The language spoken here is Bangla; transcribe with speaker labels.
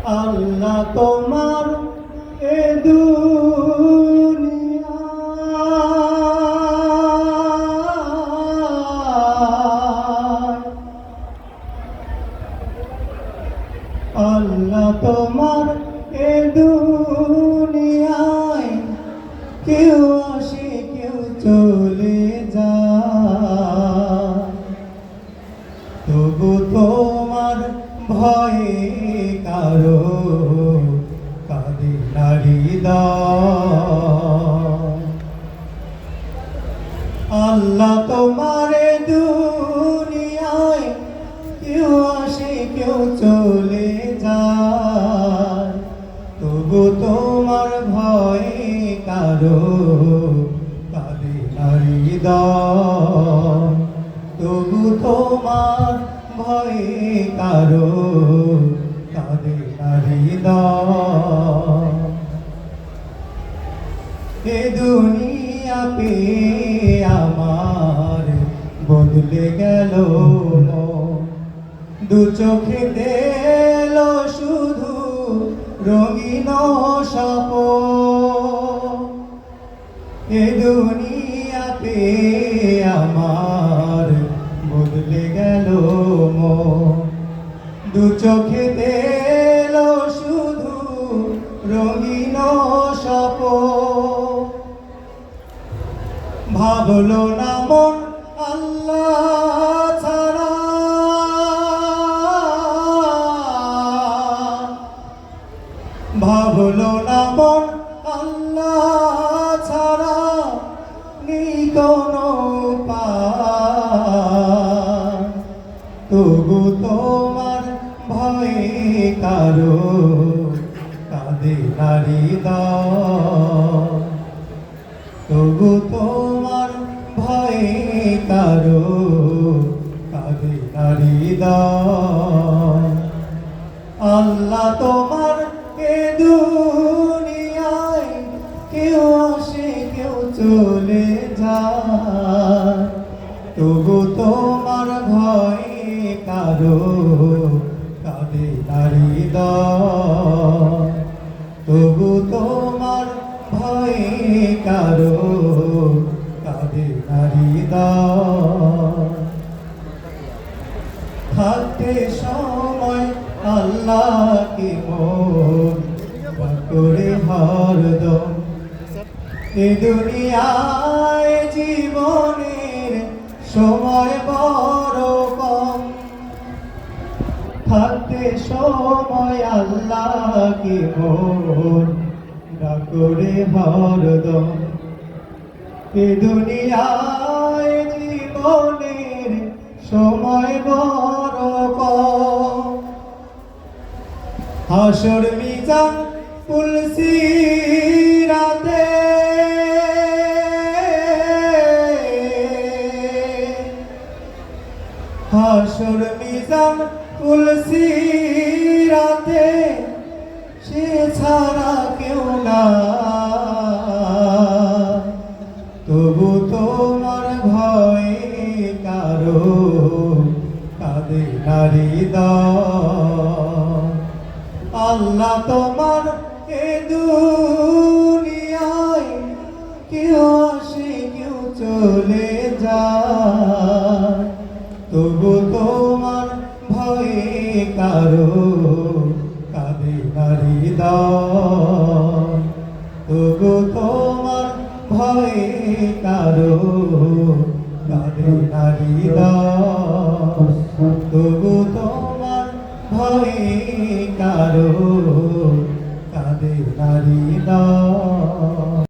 Speaker 1: আল্লাহ তোমার এ দুনিয়ায়, আল্লাহ তোমার এ দুনিয়ায় কেউ আসে কেউ চলে যায়, তবু তোমার ভয়ে কারো কাঁদে না হৃদয়। আল্লাহ তোমার দুনিয়ায় কেউ আসে কেউ চলে যায়, তবু তোমার ভয়ে কারো কাঁদে না হৃদয়। তবু তোমার ভয়ে কারো কাঁদে না হৃদয়। এ দুনিয়া পেয়ে আমার বদলে গেল মন, দু চোখে দিল শুধু রঙিন স্বপ্ন। এ দুনিয়া পেয়ে আমার বদলে গেল মন, দু চোখে দিল শুধু রঙিন স্বপ্ন। ভাবলো না মন আল্লাহ ছাড়া, ভাবলো না মন আল্লাহ ছাড়া নেই কোনো উপায়, তবু তোমার ভয়ে কারো কাঁদে না হৃদয়। তবু তোমার ভয়ে কারো কাঁদে না হৃদয়। আল্লাহ তোমার এ দুনিয়ায় কেউ আসে কেউ চলে যায়, তবু তোমার ভয়ে কারো কাঁদে না হৃদয়। তবু তোমার ভয়ে কারো কাঁদে না হৃদয়। থাকতে সময় আল্লাহকে মন করে হরদম, এ দুনিয়ায় জীবনের সময় বড় কম। থাকতে সময় আল্লাহকে মন করে হরদম, এ দুনিয়ায় জীবনের সময় বড় কম। হাসর মিজান পুলসিরাতে, হাসর মিজান পুলসিরাতে সে ছাড়া কেউ না, তবু তোমার ভয়ে কারো কাঁদে না হৃদয়। আল্লাহ তোমার এ দুনিয়ায় কেউ আসে কেউ চলে যায়, তবু তোমার ভয়ে কারো কাঁদে না হৃদয়। তবু তোমার ভয়ে কারো কাঁদে না হৃদয়। তবু তোমার ভয়ে কারো কাঁদে না হৃদয়।